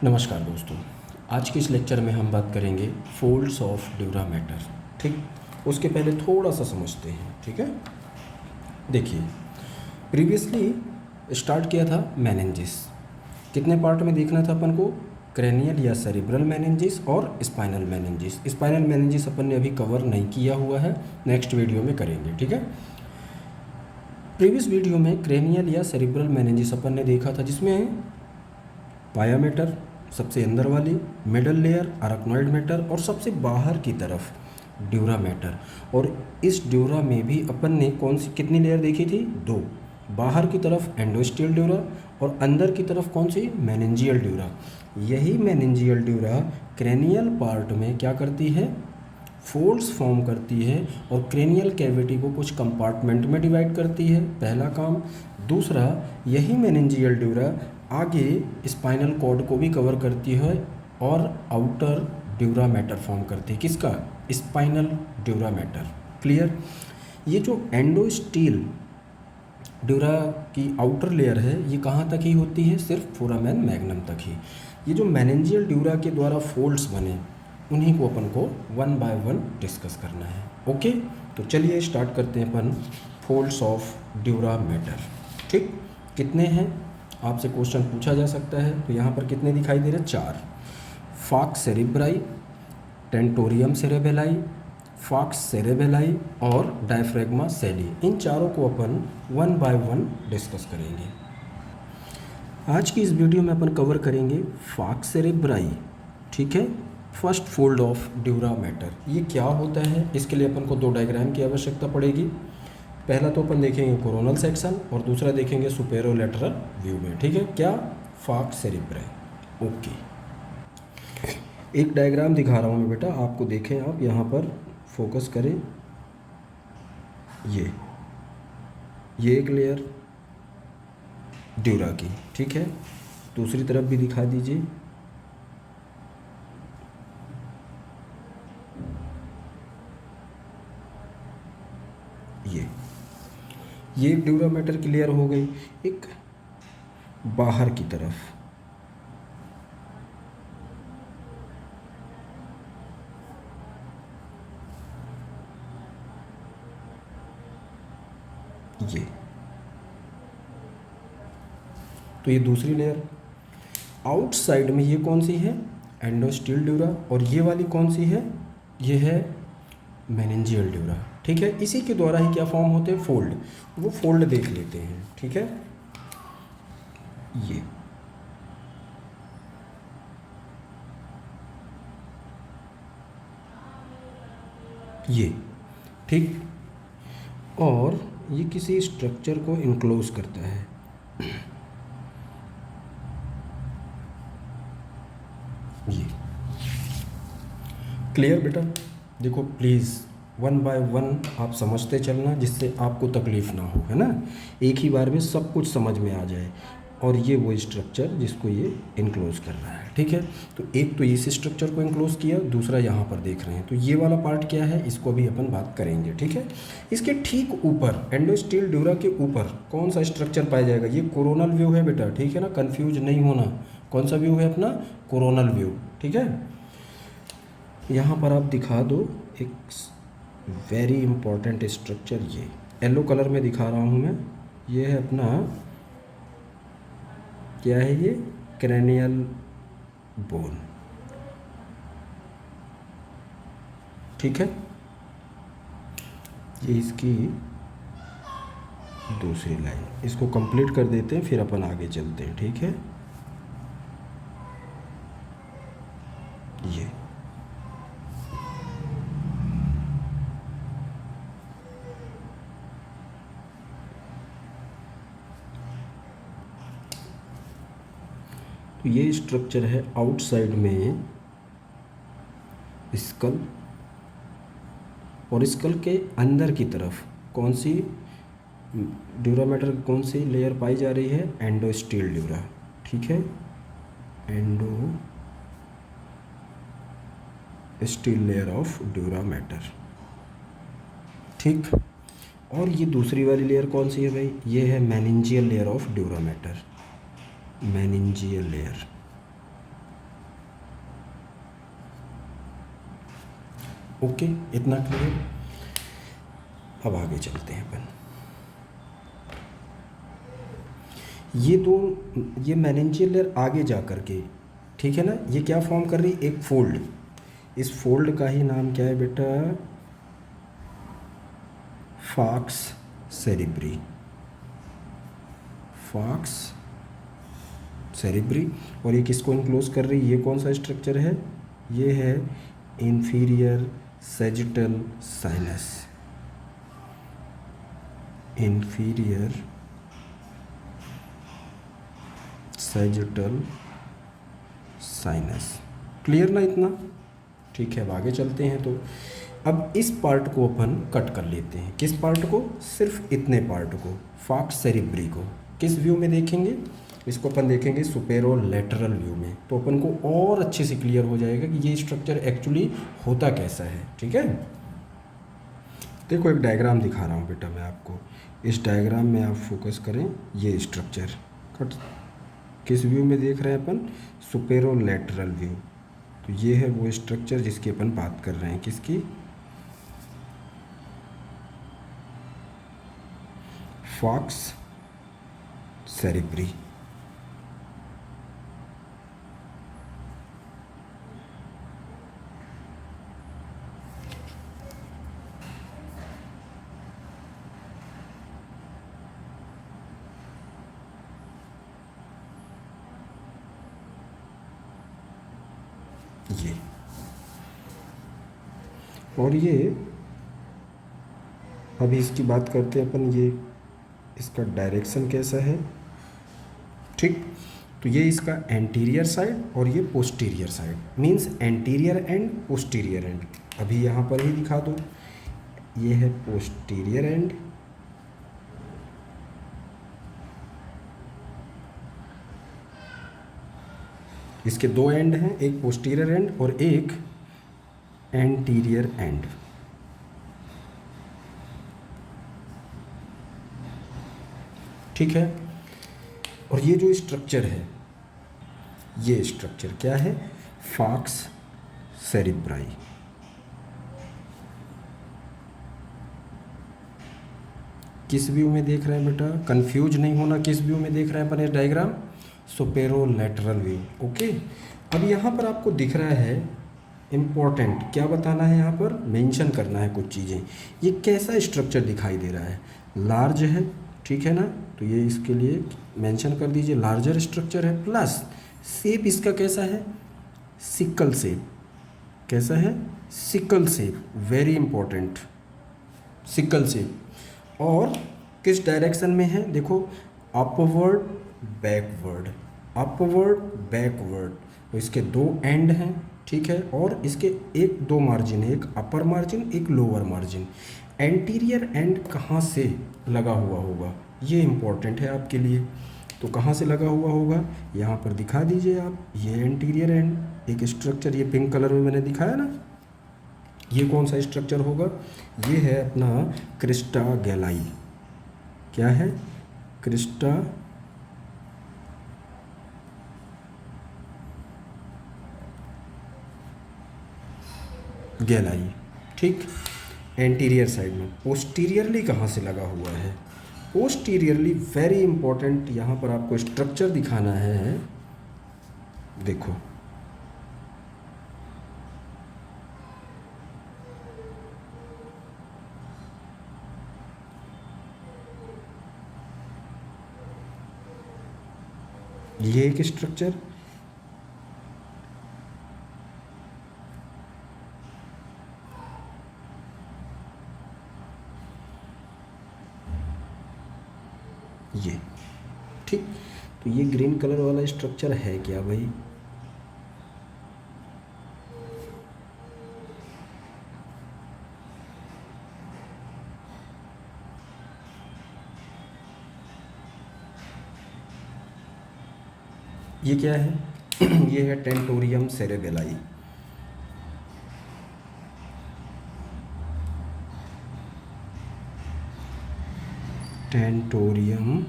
नमस्कार दोस्तों। आज के इस लेक्चर में हम बात करेंगे फोल्ड्स ऑफ ड्यूरा मैटर। ठीक, उसके पहले थोड़ा सा समझते हैं। ठीक है, देखिए प्रीवियसली स्टार्ट किया था मेनिंजिस। कितने पार्ट में देखना था अपन को? क्रेनियल या सेरिब्रल मेनिंजिस और स्पाइनल मेनिंजिस। स्पाइनल मेनिंजिस अपन ने अभी कवर नहीं किया हुआ है, नेक्स्ट वीडियो में करेंगे। ठीक है, प्रीवियस वीडियो में क्रेनियल या सेरिब्रल मेनिंजिस अपन ने देखा था, जिसमें पाया मैटर सबसे अंदर वाली, मिडल लेयर अराक्नॉइड मैटर और सबसे बाहर की तरफ ड्यूरा मैटर। और इस ड्यूरा में भी अपन ने कौन सी कितनी लेयर देखी थी? दो। बाहर की तरफ एंडोस्टियल ड्यूरा और अंदर की तरफ कौन सी? Meningeal dura. यही मेनिंजियल ड्यूरा क्रेनियल पार्ट में क्या करती है? फोल्ड्स फॉर्म करती है और क्रेनियल कैविटी को कुछ कंपार्टमेंट में डिवाइड करती है, पहला काम। दूसरा, यही मेनिंजियल ड्यूरा आगे स्पाइनल कॉर्ड को भी कवर करती है और आउटर ड्यूरा मैटर फॉर्म करती है। किसका? Spinal dura mater. क्लियर? ये जो एंडोस्टील ड्यूरा की आउटर लेयर है, ये कहाँ तक ही होती है? सिर्फ फोरामेन मैग्नम तक ही। ये जो मेनिंजियल ड्यूरा के द्वारा फोल्ड्स बने, उन्हीं को अपन को वन बाय वन डिस्कस करना है। ओके, तो चलिए स्टार्ट करते हैं अपन फोल्ड्स ऑफ ड्यूरा मैटर। ठीक, कितने हैं आपसे क्वेश्चन पूछा जा सकता है। तो यहाँ पर कितने दिखाई दे रहे हैं? 4। Falx cerebri, tentorium cerebelli, falx cerebelli और डायफ्रैग्मा सेली। इन चारों को अपन वन बाय वन डिस्कस करेंगे। आज की इस वीडियो में अपन कवर करेंगे फॉक्स सेरेब्राई। ठीक है, first fold of dura mater. ये क्या होता है? इसके लिए अपन को दो डायग्राम की आवश्यकता पड़ेगी। पहला तो अपन देखेंगे कोरोनल सेक्शन और दूसरा देखेंगे सुपेरोलैटरल व्यू में। ठीक है, क्या? Falx cerebri. ओके, एक डायग्राम दिखा रहा हूँ मैं बेटा, आपको देखें, आप यहाँ पर फोकस करें। ये एक लेयर ड्यूरा की, ठीक है। दूसरी तरफ भी दिखा दीजिए। ये एक ड्यूरा मैटर की लेयर हो गई। एक बाहर की तरफ ये, तो ये दूसरी लेयर। आउटसाइड में ये कौन सी है? एंडोस्टील ड्यूरा। और ये वाली कौन सी है? ये है मेनिंजियल ड्यूरा। ठीक है, इसी के द्वारा ही क्या फॉर्म होते हैं? फोल्ड। वो फोल्ड देख लेते हैं। ठीक है, ये ठीक। और ये किसी स्ट्रक्चर को इनक्लोज करता है। ये क्लियर बेटा? देखो प्लीज़ वन बाय वन आप समझते चलना, जिससे आपको तकलीफ़ ना हो, है ना। एक ही बार में सब कुछ समझ में आ जाए। और ये वो स्ट्रक्चर जिसको ये इनक्लोज कर रहा है। ठीक है, तो एक तो इस स्ट्रक्चर को इनक्लोज किया, दूसरा यहाँ पर देख रहे हैं। तो ये वाला पार्ट क्या है, इसको भी अपन बात करेंगे। ठीक है, इसके ठीक ऊपर एंडोस्टील ड्यूरा के ऊपर कौन सा स्ट्रक्चर पाया जाएगा? ये कोरोनल व्यू है बेटा। ठीक है ना, कन्फ्यूज नहीं होना। कौन सा व्यू है अपना? Coronal view. ठीक है, यहाँ पर आप दिखा दो एक वेरी इंपॉर्टेंट स्ट्रक्चर। ये येलो कलर में दिखा रहा हूँ मैं। ये है अपना, क्या है ये? Cranial bone. ठीक है, ये इसकी दूसरी लाइन। इसको कंप्लीट कर देते हैं, फिर अपन आगे चलते हैं। ठीक है, ये तो ये स्ट्रक्चर है आउटसाइड में स्कल, और स्कल के अंदर की तरफ कौन सी ड्यूरा मैटर, कौन सी लेयर पाई जा रही है? एंडोस्टील ड्यूरा। ठीक है, endo steel layer of dura matter. ठीक, और ये दूसरी वाली लेयर कौन सी है भाई? ये है meningeal layer of dura matter. Meningeal layer. Okay, इतना क्लियर। अब आगे चलते हैं अपन। ये मेनिंजियल लेयर आगे जा कर के, ठीक है ना, ये क्या फॉर्म कर रही है, एक फोल्ड। इस फोल्ड का ही नाम क्या है बेटा, फॉक्स सेरिब्री। फॉक्स सेरिब्री। और ये किसको इनक्लोज कर रही है, ये कौन सा स्ट्रक्चर है, ये है inferior sagittal sinus. Inferior sagittal sinus. Clear ना इतना, ठीक है। अब आगे चलते हैं। तो अब इस पार्ट को अपन कट कर लेते हैं। किस पार्ट को, सिर्फ इतने पार्ट को, फॉक्स सेरिब्री को। किस व्यू में देखेंगे, इसको अपन देखेंगे सुपेरो लेटरल व्यू में। तो अपन को और अच्छे से क्लियर हो जाएगा कि ये स्ट्रक्चर एक्चुअली होता कैसा है, ठीक है। देखो एक डायग्राम दिखा रहा हूँ बेटा मैं आपको। इस डायग्राम में आप फोकस करें, ये स्ट्रक्चर कट किस व्यू में देख रहे हैं अपन, सुपेरो लेटरल व्यू। तो ये है वो स्ट्रक्चर जिसकी अपन बात कर रहे हैं, किसकी, फॉक्स सेरिब्री। ये और ये अभी इसकी बात करते हैं अपन, ये इसका डायरेक्शन कैसा है, ठीक। तो ये इसका एंटीरियर साइड और ये posterior side, means anterior and posterior and. अभी यहाँ पर ही दिखा दो, ये है पोस्टीरियर एंड, इसके दो एंड हैं, एक पोस्टीरियर एंड और एक एंटीरियर एंड। ठीक है। और ये जो स्ट्रक्चर है, ये स्ट्रक्चर क्या है, फॉक्स सेरिब्राई। किस व्यू में देख रहे हैं बेटा, कंफ्यूज नहीं होना, किस व्यू में देख रहे हैं अपन ये डायग्राम, सुपेरो लेटरल व्यू। ओके। अब यहाँ पर आपको दिख रहा है, इम्पोर्टेंट क्या बताना है, यहाँ पर मेंशन करना है कुछ चीज़ें। ये कैसा स्ट्रक्चर दिखाई दे रहा है, लार्ज है, ठीक है ना। तो ये इसके लिए मेंशन कर दीजिए, लार्जर स्ट्रक्चर है, प्लस शेप इसका कैसा है, सिकल शेप। कैसा है, sickle shape, very important, sickle shape. और किस डायरेक्शन में है, देखो अपवर्ड बैकवर्ड, अपवर्ड बैकवर्ड। तो इसके दो एंड हैं, ठीक है। और इसके एक दो मार्जिन है, एक अपर मार्जिन एक लोअर मार्जिन। एंटीरियर एंड कहाँ से लगा हुआ होगा, ये इम्पोर्टेंट है आपके लिए। तो कहाँ से लगा हुआ होगा, यहाँ पर दिखा दीजिए आप, ये एंटीरियर एंड, एक स्ट्रक्चर ये पिंक कलर में मैंने दिखाया ना, ये कौन सा स्ट्रक्चर होगा, ये है अपना क्रिस्टा गैलाई। क्या है, क्रिस्टा गैलाई, ठीक। एंटीरियर साइड में। पोस्टीरियरली कहाँ से लगा हुआ है, पोस्टीरियरली, वेरी इंपॉर्टेंट, यहाँ पर आपको स्ट्रक्चर दिखाना है। देखो ये एक स्ट्रक्चर, ये, ठीक। तो ये ग्रीन कलर वाला स्ट्रक्चर है क्या भाई, ये क्या है ये है tentorium cerebelli. Tentorium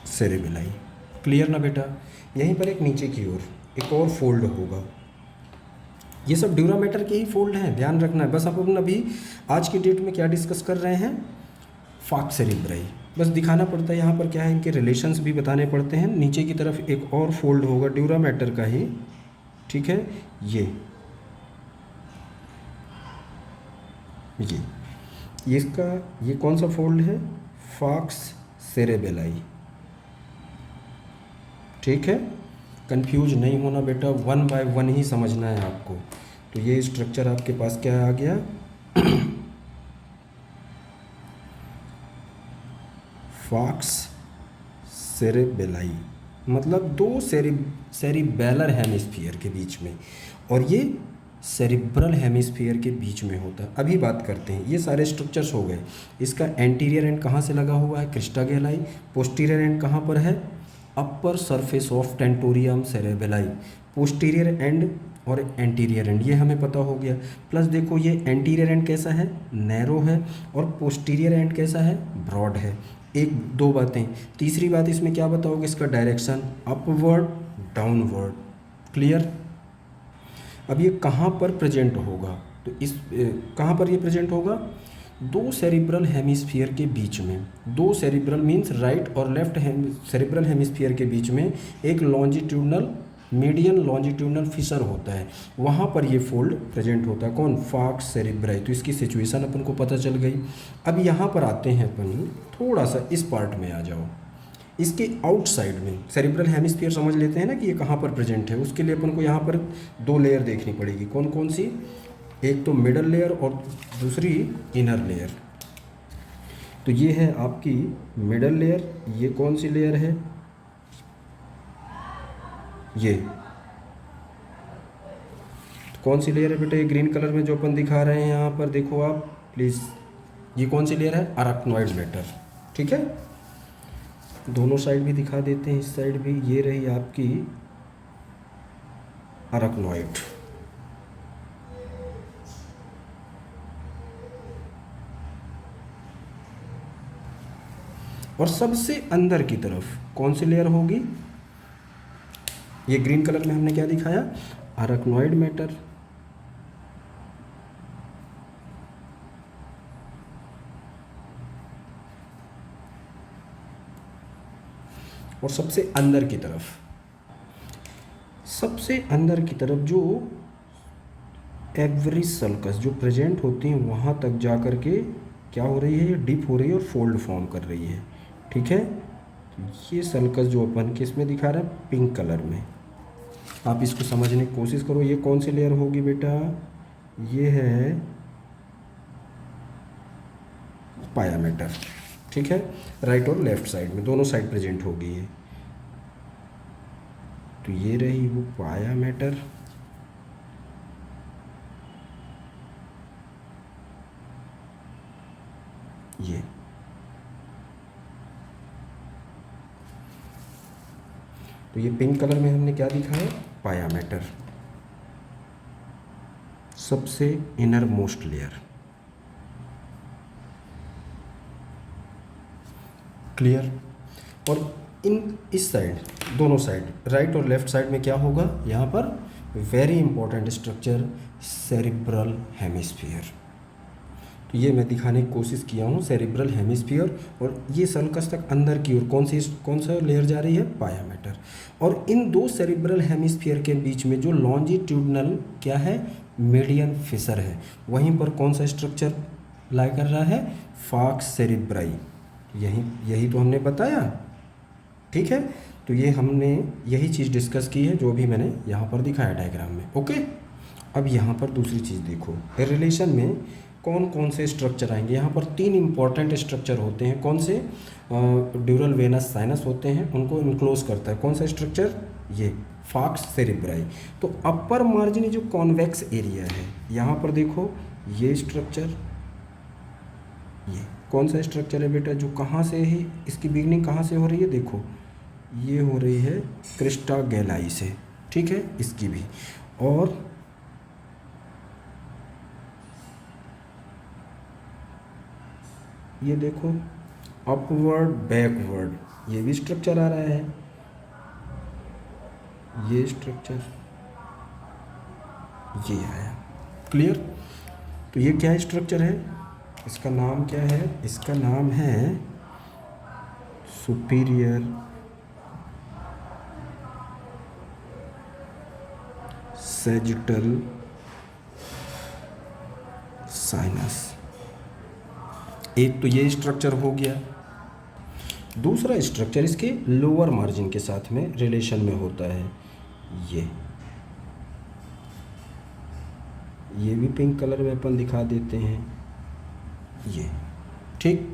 cerebelli, clear ना बेटा। यहीं पर एक नीचे की ओर एक और फोल्ड होगा, ये सब ड्यूरामेटर के ही फोल्ड हैं, ध्यान रखना है। बस अपन अभी आज की डेट में क्या डिस्कस कर रहे हैं, फॉक्स सेरिब्राई। बस दिखाना पड़ता है यहाँ पर क्या है, इनके रिलेशंस भी बताने पड़ते हैं। नीचे की तरफ एक और फोल्ड होगा ड्यूरामेटर का ही, ठीक है। ये इसका ये कौन सा फोल्ड है, फॉक्स सेरेबेलाई, ठीक है। कंफ्यूज नहीं होना बेटा, 1 बाय 1 ही समझना है आपको। तो ये स्ट्रक्चर आपके पास क्या आ गया फॉक्स सेरेबेलाई, मतलब दो सेरिबेलर हेमिस्फीयर के बीच में, और ये सेरिब्रल हेमिस्फीयर के बीच में होता है। अभी बात करते हैं, ये सारे स्ट्रक्चर्स हो गए। इसका एंटीरियर एंड कहाँ से लगा हुआ है, क्रिस्टा गैलाई। पोस्टीरियर एंड कहाँ पर है, upper surface of tentorium cerebelli. Posterior and और एंटीरियर एंड ये हमें पता हो गया। प्लस देखो ये एंटीरियर एंड कैसा है, नैरो है, और पोस्टीरियर एंड कैसा है, ब्रॉड है। एक दो बातें। तीसरी बात इसमें क्या बताओगे, इसका डायरेक्शन अपवर्ड डाउनवर्ड, क्लियर। अब ये कहाँ पर प्रेजेंट होगा, तो इस कहाँ पर ये प्रेजेंट होगा, दो सेरिब्रल हेमिस्फीयर के बीच में। दो सेरिब्रल मींस राइट और लेफ्ट सेरिब्रल हेमिस्फीयर के बीच में एक लॉन्जिट्यूडनल मीडियन लॉन्जिट्यूडनल फिशर होता है, वहाँ पर ये फोल्ड प्रेजेंट होता है। कौन, फॉक्स सेरिब्राई। तो इसकी सिचुएशन अपन को पता चल गई। अब यहाँ पर आते हैं अपन, थोड़ा सा इस पार्ट में आ जाओ। इसके आउटसाइड में सेरिब्रल हेमिस्फीयर समझ लेते हैं ना कि ये कहाँ पर प्रेजेंट है। उसके लिए अपन को यहाँ पर दो लेयर देखनी पड़ेगी। कौन कौन सी, एक तो मिडल लेयर और दूसरी इनर लेयर। तो ये है आपकी मिडल लेयर। ये कौन सी लेयर है, ये तो कौन सी लेयर है बेटा, ये ग्रीन कलर में जो अपन दिखा रहे हैं यहाँ पर देखो आप प्लीज़, ये कौन सी लेयर है, अराक्नॉइड मैटर, ठीक है। दोनों साइड भी दिखा देते हैं, इस साइड भी। ये रही आपकी अराक्नॉइड। और सबसे अंदर की तरफ कौन सी लेयर होगी, ये ग्रीन कलर में हमने क्या दिखाया, अराक्नॉइड मैटर। और सबसे अंदर की तरफ जो एवरी सल्कस जो प्रेजेंट होती हैं वहाँ तक जा कर के क्या हो रही है, ये डिप हो रही है और फोल्ड फॉर्म कर रही है, ठीक है। ये सल्कस जो अपन किस में दिखा रहा है, पिंक कलर में। आप इसको समझने की कोशिश करो। ये कौन सी लेयर होगी बेटा, ये है पाया मैटर, ठीक है। राइट और लेफ्ट साइड में दोनों साइड प्रेजेंट होगी ये। तो ये रही वो पाया मैटर। ये तो ये पिंक कलर में हमने क्या दिखाया, पाया मैटर, सबसे इनर मोस्ट लेयर, क्लियर। और इस साइड दोनों साइड राइट और लेफ्ट साइड में क्या होगा, यहाँ पर very important structure cerebral hemisphere. तो ये मैं दिखाने की कोशिश किया हूँ, सेरिब्रल हेमिस्फीयर। और ये सल्कस तक अंदर की ओर कौन सा लेयर जा रही है, पाया मैटर। और इन दो सेरिब्रल हेमिस्फीयर के बीच में जो लॉन्जिट्यूडनल क्या है, मीडियन फिशर है, वहीं पर कौन सा स्ट्रक्चर लाई कर रहा है, फॉक्स सेरिब्राई। यही तो हमने बताया, ठीक है। तो ये हमने यही चीज़ डिस्कस की है जो भी मैंने यहाँ पर दिखाया डायग्राम में, ओके। अब यहाँ पर दूसरी चीज़ देखो, रिलेशन में कौन कौन से स्ट्रक्चर आएंगे। यहाँ पर 3 इंपॉर्टेंट स्ट्रक्चर होते हैं। कौन से, ड्यूरल वेनस साइनस होते हैं, उनको इनक्लोज करता है कौन सा स्ट्रक्चर, ये फॉक्स सेरिब्राई। तो अपर मार्जिन जो कॉन्वेक्स एरिया है, यहाँ पर देखो ये स्ट्रक्चर, ये कौन सा स्ट्रक्चर है बेटा, जो कहाँ से है, इसकी बिगनिंग कहाँ से हो रही है, देखो ये हो रही है क्रिस्टा गैलाई से, ठीक है, इसकी भी। और ये देखो अपवर्ड बैकवर्ड, ये भी स्ट्रक्चर आ रहा है, ये स्ट्रक्चर, ये आया। क्लियर। तो ये क्या स्ट्रक्चर है, इसका नाम क्या है, इसका नाम है सुपीरियर सैजिटल साइनस। एक तो ये स्ट्रक्चर हो गया। दूसरा स्ट्रक्चर इसके लोअर मार्जिन के साथ में रिलेशन में होता है, ये भी पिंक कलर में अपन दिखा देते हैं, ये ठीक।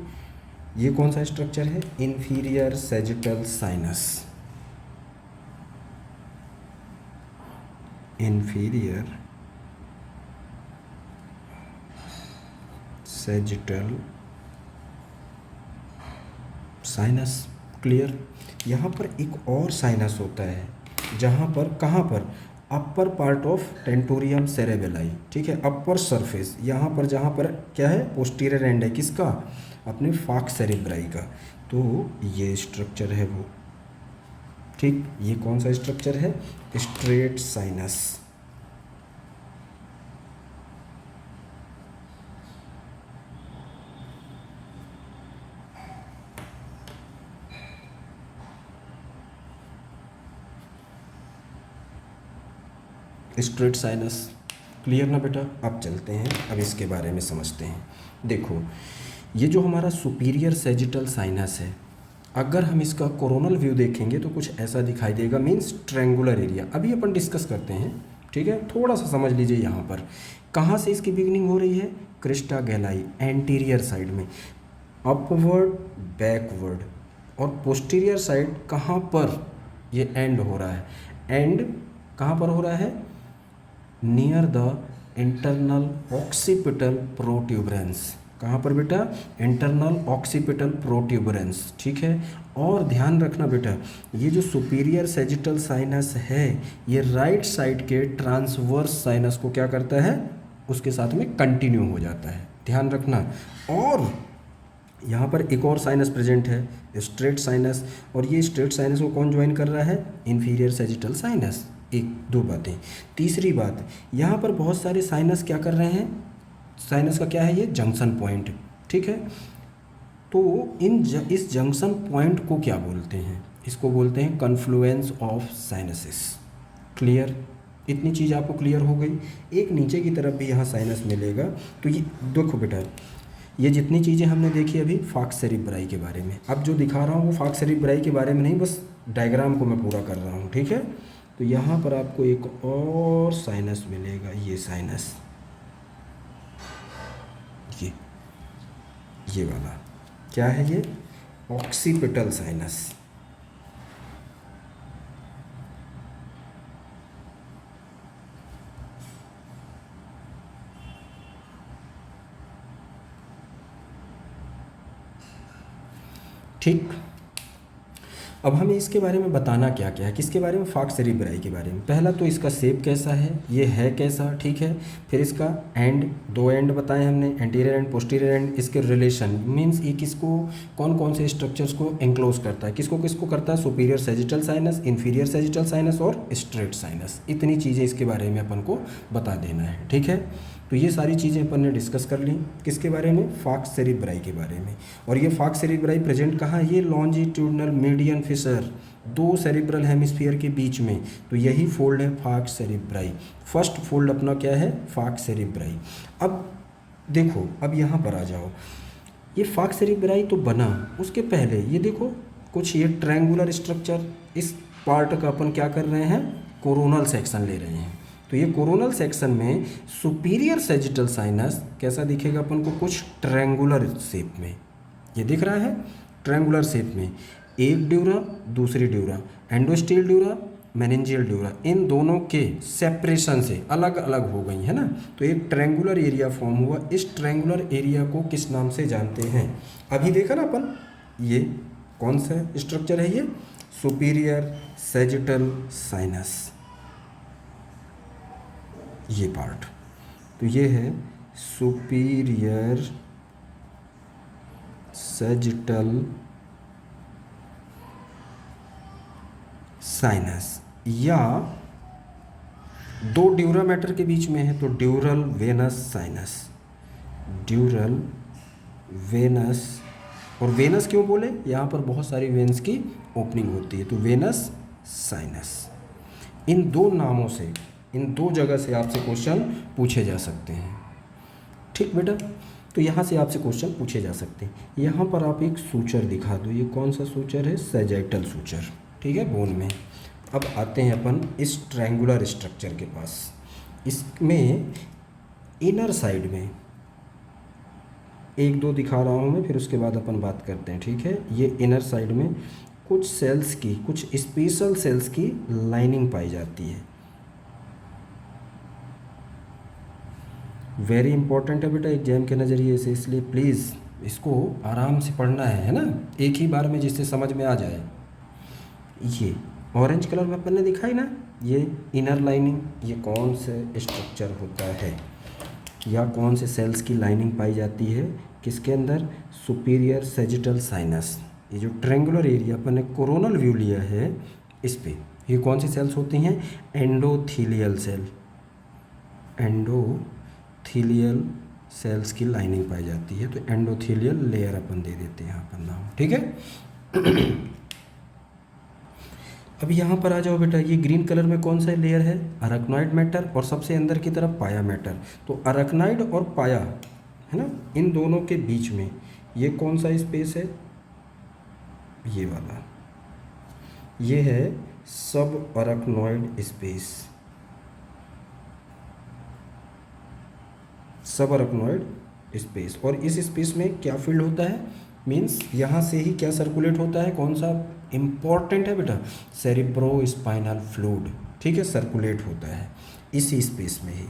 ये कौन सा स्ट्रक्चर है, inferior sagittal sinus. Inferior sagittal sinus. Clear. यहाँ पर एक और साइनस होता है, जहाँ पर, कहाँ पर, upper part of tentorium cerebelli, ठीक है, अपर सरफेस, यहाँ पर जहाँ पर क्या है, पोस्टीरियर एंड है किसका, अपने फाक्स सेरेब्राई का। तो ये स्ट्रक्चर है वो, ठीक। ये कौन सा स्ट्रक्चर है, straight sinus. Straight sinus. Clear ना बेटा। अब चलते हैं, अब इसके बारे में समझते हैं। देखो, ये जो हमारा सुपीरियर सैजिटल साइनस है, अगर हम इसका कोरोनल व्यू देखेंगे तो कुछ ऐसा दिखाई देगा, मीन्स ट्रायंगुलर एरिया। अभी अपन डिस्कस करते हैं, ठीक है। थोड़ा सा समझ लीजिए, यहाँ पर कहाँ से इसकी बिगनिंग हो रही है, क्रिस्टा गैलाई एंटीरियर साइड में, अपवर्ड बैकवर्ड, और पोस्टीरियर साइड कहाँ पर ये एंड हो रहा है, एंड कहाँ पर हो रहा है, near the internal occipital protuberance. कहाँ पर बेटा, इंटरनल ऑक्सीपिटल प्रोट्यूबरेंस, ठीक है। और ध्यान रखना बेटा, ये जो सुपीरियर सैजिटल साइनस है, ये राइट साइड के ट्रांसवर्स साइनस को क्या करता है, उसके साथ में कंटिन्यू हो जाता है, ध्यान रखना। और यहाँ पर एक और साइनस प्रेजेंट है, स्ट्रेट साइनस, और ये स्ट्रेट साइनस को कौन ज्वाइन कर रहा है, इंफीरियर सैजिटल साइनस। एक दो बातें। तीसरी बात, यहाँ पर बहुत सारे साइनस क्या कर रहे हैं, साइनस का क्या है, ये जंक्शन पॉइंट, ठीक है। तो इस जंक्शन पॉइंट को क्या बोलते हैं, इसको बोलते हैं कन्फ्लुएंस ऑफ साइनसिस। क्लियर। इतनी चीज़ आपको क्लियर हो गई। एक नीचे की तरफ भी यहाँ साइनस मिलेगा। तो ये देखो बेटा, ये जितनी चीज़ें हमने देखी अभी फाक्स सेरिब्राई के बारे में, अब जो दिखा रहा हूँ वो फाक्स सेरिब्राई के बारे में नहीं, बस डायग्राम को मैं पूरा कर रहा हूँ, ठीक है। तो यहाँ पर आपको एक और साइनस मिलेगा, ये साइनस, ये वाला क्या है, ये ऑक्सीपिटल साइनस। ठीक। अब हमें इसके बारे में बताना क्या क्या है, किसके बारे में, फाक्स सेरिब्राई के बारे में। पहला तो इसका शेप कैसा है, ये है कैसा, ठीक है। फिर इसका एंड, दो एंड बताए हमने, एंटीरियर एंड पोस्टीरियर एंड। इसके रिलेशन, मींस ये किसको, कौन कौन से स्ट्रक्चर्स को एंक्लोज करता है, किसको किसको करता है, superior sagittal sinus, inferior sagittal sinus और स्ट्रेट साइनस। इतनी चीज़ें इसके बारे में अपन को बता देना है, ठीक है। तो ये सारी चीज़ें अपन ने डिस्कस कर ली, किसके बारे में, फाक्स सेरिब्राई के बारे में। और ये फाक्स सेरिब्राई प्रेजेंट कहाँ है, ये लॉन्जिट्यूडनल मीडियन फिशर, दो सेरिब्रल हेमिस्फीयर के बीच में। तो यही फोल्ड है फाक्स सेरिब्राई। फर्स्ट फोल्ड अपना क्या है, फाक्स सेरिब्राई। अब देखो, अब यहाँ पर आ जाओ, ये फाक्स सेरिब्राई तो बना, उसके पहले ये देखो कुछ ये ट्रायंगुलर स्ट्रक्चर, इस पार्ट का अपन क्या कर रहे हैं, कोरोनल सेक्शन ले रहे हैं। तो ये कोरोनल सेक्शन में सुपीरियर सैजिटल साइनस कैसा दिखेगा अपन को, कुछ ट्रायंगुलर शेप में, ये दिख रहा है ट्रायंगुलर शेप में, एक ड्यूरा दूसरी ड्यूरा, एंडोस्टील ड्यूरा मेनिंजियल ड्यूरा, इन दोनों के सेपरेशन से अलग अलग हो गई है ना। तो एक ट्रायंगुलर एरिया फॉर्म हुआ। इस ट्रायंगुलर एरिया को किस नाम से जानते हैं, अभी देखा ना अपन, ये कौन सा स्ट्रक्चर है, ये सुपीरियर सैजिटल साइनस, ये पार्ट। तो ये है सुपीरियर सैजिटल साइनस, या दो ड्यूरा मैटर के बीच में है तो dural venous sinus, dural venous. और वेनस क्यों बोले, यहाँ पर बहुत सारी वेन्स की ओपनिंग होती है तो वेनस साइनस। इन दो नामों से, इन दो जगह से आपसे क्वेश्चन पूछे जा सकते हैं। ठीक बेटा, तो यहाँ से आपसे क्वेश्चन पूछे जा सकते हैं। यहाँ पर आप एक सूचर दिखा दो, ये कौन सा सूचर है, सैजिटल सूचर, ठीक है, बोन में। अब आते हैं अपन इस ट्रायंगुलर स्ट्रक्चर के पास। इसमें इनर साइड में एक दो दिखा रहा हूँ मैं, फिर उसके बाद अपन बात करते हैं, ठीक है। ये इनर साइड में कुछ सेल्स की, कुछ स्पेशल सेल्स की लाइनिंग पाई जाती है। वेरी इंपॉर्टेंट है बेटा एग्जाम के नज़रिए से, इसलिए प्लीज़ इसको आराम से पढ़ना है ना, एक ही बार में, जिससे समझ में आ जाए। ये ऑरेंज कलर में अपन ने दिखाई ना, ये इनर लाइनिंग, ये कौन से स्ट्रक्चर होता है या कौन से सेल्स की लाइनिंग पाई जाती है किसके अंदर, सुपीरियर सैजिटल साइनस। ये जो ट्रायंगुलर एरिया अपन ने कोरोनल व्यू लिया है इस पे, ये कौन सी सेल्स होती हैं, एंडोथीलियल सेल, एंडोथीलियल सेल्स की लाइनिंग पाई जाती है। तो एंडोथीलियल लेयर अपन दे देते हैं यहाँ पर नाम, ठीक है। अब यहाँ पर आ जाओ बेटा, ये ग्रीन कलर में कौन सा लेयर है, अराक्नॉइड मैटर, और सबसे अंदर की तरफ पाया मैटर। तो अराक्नॉइड और पाया है ना, इन दोनों के बीच में ये कौन सा स्पेस है, ये वाला, ये है सब अराक्नॉइड स्पेस, सब अराक्नॉइड स्पेस। और इस स्पेस में क्या फील्ड होता है, मीन्स यहाँ से ही क्या सर्कुलेट होता है, कौन सा इम्पॉर्टेंट है बेटा, सेरिब्रो स्पाइनल फ्लूइड, ठीक है, सर्कुलेट होता है इसी स्पेस में ही।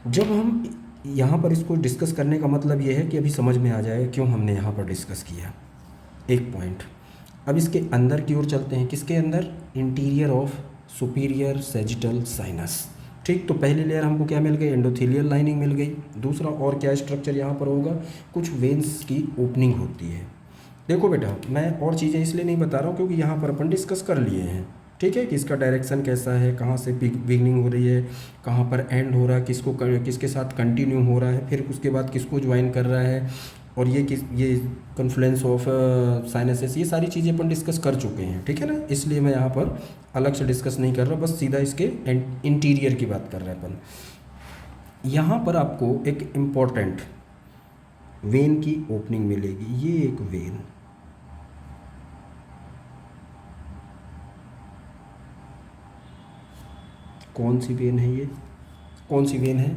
जब हम यहाँ पर इसको डिस्कस करने का मतलब ये है कि अभी समझ में आ जाएगा क्यों हमने यहाँ पर डिस्कस किया एक पॉइंट। अब इसके अंदर की ओर चलते हैं, किसके अंदर, interior of superior sagittal sinus, ठीक। तो पहली लेयर हमको क्या मिल गई, एंडोथेलियल लाइनिंग मिल गई। दूसरा और क्या स्ट्रक्चर यहाँ पर होगा, कुछ वेन्स की ओपनिंग होती है। देखो बेटा, मैं और चीज़ें इसलिए नहीं बता रहा हूँ क्योंकि यहाँ पर अपन डिस्कस कर लिए हैं, ठीक है, कि इसका डायरेक्शन कैसा है, कहाँ से बिगनिंग हो रही है, कहाँ पर एंड हो रहा है, किसके साथ कंटिन्यू हो रहा है, फिर उसके बाद किसको ज्वाइन कर रहा है, और ये कन्फ्लुएंस ऑफ साइनसेस, ये सारी चीज़ें अपन डिस्कस कर चुके हैं, ठीक है ना। इसलिए मैं यहाँ पर अलग से डिस्कस नहीं कर रहा, बस सीधा इसके इंटीरियर की बात कर रहे हैं अपन। यहाँ पर आपको एक इम्पॉर्टेंट वेन की ओपनिंग मिलेगी, ये एक वेन, कौन सी वेन है, ये कौन सी वेन है,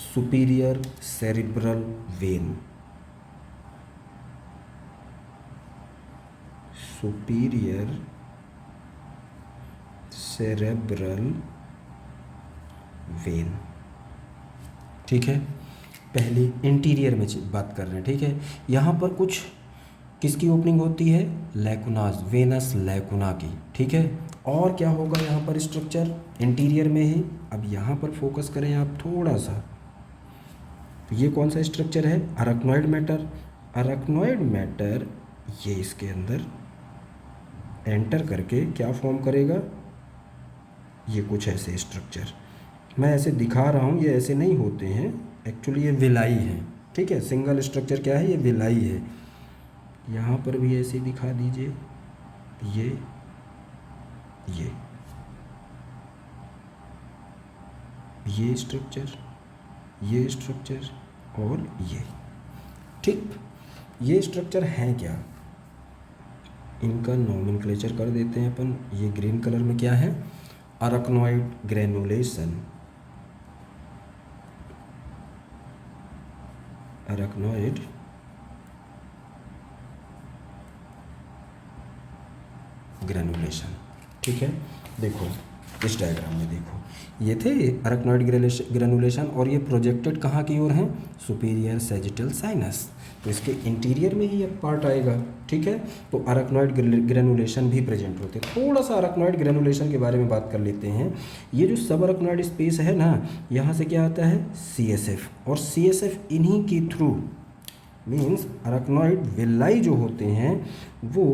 superior cerebral when, superior cerebral when, ठीक है। पहले इंटीरियर में बात कर रहे हैं, ठीक है। यहाँ पर कुछ किसकी ओपनिंग होती है, लैकुनास, वेनस लैकुना की, ठीक है। और क्या होगा यहाँ पर स्ट्रक्चर, इंटीरियर में ही। अब यहाँ पर फोकस करें आप थोड़ा सा, तो ये कौन सा स्ट्रक्चर है, अराक्नॉइड मैटर। अराक्नॉइड मैटर ये इसके अंदर एंटर करके क्या फॉर्म करेगा, ये कुछ ऐसे स्ट्रक्चर, मैं ऐसे दिखा रहा हूँ, ये ऐसे नहीं होते हैं एक्चुअली, ये विलाई है, ठीक है। सिंगल स्ट्रक्चर क्या है, ये विलाई है। यहाँ पर भी ऐसे दिखा दीजिए, ये स्ट्रक्चर और ये, ठीक। ये स्ट्रक्चर हैं क्या, इनका नोमेनक्लेचर कर देते हैं अपन। ये ग्रीन कलर में क्या है, अराक्नॉइड ग्रेनुलेशन, अराक्नॉइड ग्रेनुलेशन, ठीक है। देखो इस डायग्राम में देखो, ये थे अराक्नॉइड ग्रेनुलेशन, और ये प्रोजेक्टेड कहाँ की ओर हैं, सुपीरियर सैजिटल साइनस। तो इसके इंटीरियर में ही एक पार्ट आएगा, ठीक है। तो अराक्नॉइड ग्रेनुलेशन भी प्रेजेंट होते हैं। थोड़ा सा अराक्नॉइड ग्रेनुलेशन के बारे में बात कर लेते हैं। ये जो सब अराक्नॉइड स्पेस है ना, यहाँ से क्या आता है, CSF, और CSF इन्हीं की थ्रू, मीन्स अराक्नॉइड विलाई जो होते हैं वो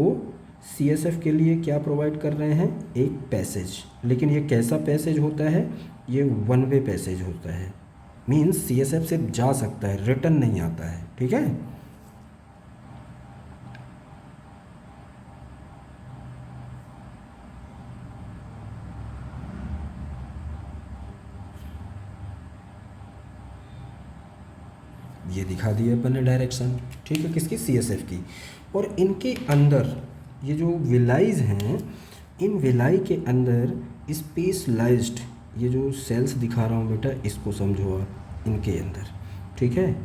CSF के लिए क्या प्रोवाइड कर रहे हैं, एक पैसेज। लेकिन ये कैसा पैसेज होता है, ये वन वे पैसेज होता है, मीन्स CSF से जा सकता है, रिटर्न नहीं आता है। ठीक है, ये दिखा दिए अपन ने डायरेक्शन। ठीक है, किसकी, CSF की। और इनके अंदर ये जो विलाइज हैं, इन विलाई के अंदर स्पेशलाइज्ड ये जो सेल्स दिखा रहा हूँ बेटा, इसको समझो आप, इनके अंदर, ठीक है,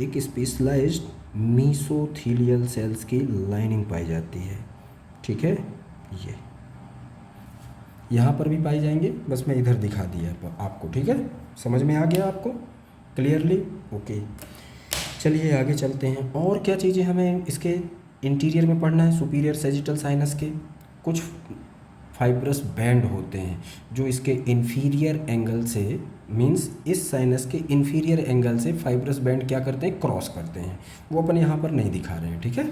एक स्पेशलाइज्ड मीसोथीलियल सेल्स की लाइनिंग पाई जाती है। ठीक है, ये यहाँ पर भी पाई जाएंगे, बस मैं इधर दिखा दिया आपको। ठीक है, समझ में आ गया आपको क्लियरली? ओके, चलिए आगे चलते हैं। और क्या चीज़ें हमें इसके इंटीरियर में पढ़ना है, सुपीरियर सैजिटल साइनस के कुछ फाइब्रस बैंड होते हैं जो इसके इन्फीरियर एंगल से, मींस इस साइनस के इन्फीरियर एंगल से फाइब्रस बैंड क्या करते हैं, क्रॉस करते हैं। वो अपन यहाँ पर नहीं दिखा रहे हैं। ठीक है,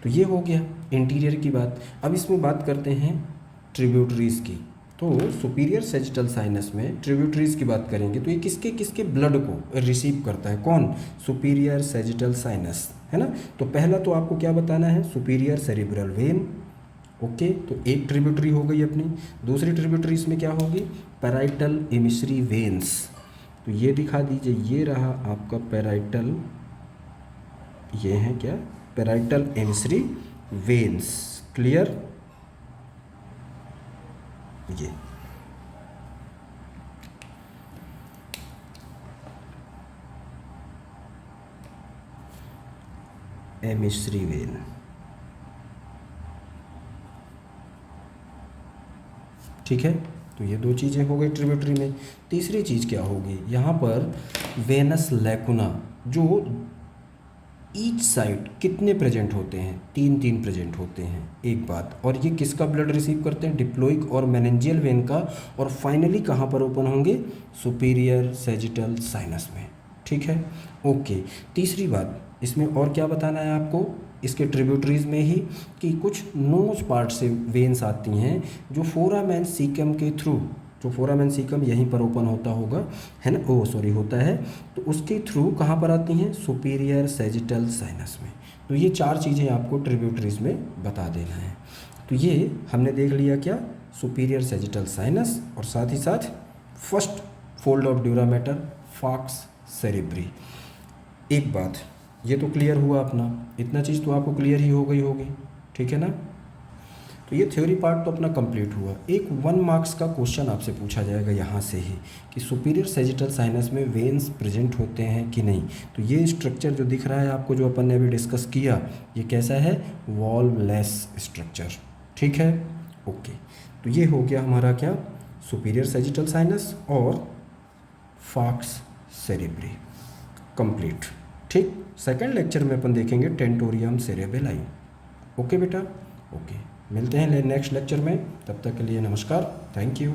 तो ये हो गया इंटीरियर की बात। अब इसमें बात करते हैं ट्रिब्यूटरीज़ की। तो सुपीरियर सैजिटल साइनस में ट्रिब्यूटरीज़ की बात करेंगे तो ये किसके किसके ब्लड को रिसीव करता है, कौन, सुपीरियर सैजिटल साइनस, है ना। तो पहला तो आपको क्या बताना है, सुपीरियर सेरिब्रल वेन। ओके, तो एक ट्रिब्यूटरी हो गई अपनी। दूसरी ट्रिब्यूटरी इसमें क्या होगी, पैराइटल एमिसरी वेन्स। तो ये दिखा दीजिए, ये रहा आपका पैराइटल, ये है क्या, पैराइटल एमिसरी वेन्स। क्लियर, ये एमिसरी वेन। ठीक है, तो ये दो चीज़ें हो गई ट्रिब्यूटरी में। तीसरी चीज़ क्या होगी, यहाँ पर वेनस लैकुना, जो ईच साइड कितने प्रेजेंट होते हैं, तीन तीन प्रेजेंट होते हैं, एक बात। और ये किसका ब्लड रिसीव करते हैं, डिप्लोइक और मेनेंजियल वेन का। और फाइनली कहाँ पर ओपन होंगे, सुपीरियर सैजिटल साइनस में। ठीक है, ओके। तीसरी बात इसमें और क्या बताना है आपको, इसके ट्रिब्यूटरीज में ही, कि कुछ नोज पार्ट से वेन्स आती हैं जो फोरामेन सीकम के थ्रू, जो फोरामेन सीकम यहीं पर ओपन होता होगा, है ना, होता है, तो उसके थ्रू कहाँ पर आती हैं, सुपीरियर सैजिटल साइनस में। तो ये चार चीज़ें आपको ट्रिब्यूटरीज में बता देना है। तो ये हमने देख लिया क्या, सुपीरियर सैजिटल साइनस, और साथ ही साथ first fold of dura mater, falx cerebri. एक बात, ये तो क्लियर हुआ अपना, इतना चीज़ तो आपको क्लियर ही हो गई होगी। ठीक है ना, तो ये थ्योरी पार्ट तो अपना कंप्लीट हुआ। एक 1 मार्क्स का क्वेश्चन आपसे पूछा जाएगा यहाँ से ही, कि सुपीरियर सैजिटल साइनस में वेन्स प्रेजेंट होते हैं कि नहीं। तो ये स्ट्रक्चर जो दिख रहा है आपको, जो अपन ने अभी डिस्कस किया, ये कैसा है, वॉल्वलेस स्ट्रक्चर। ठीक है, ओके। तो ये हो गया हमारा क्या, सुपीरियर सैजिटल साइनस और फॉक्स सेरेब्री कंप्लीट। ठीक, सेकंड लेक्चर में अपन देखेंगे टेंटोरियम सेरेबेलाई। ओके बेटा, ओके, मिलते हैं नेक्स्ट लेक्चर में, तब तक के लिए नमस्कार, थैंक यू।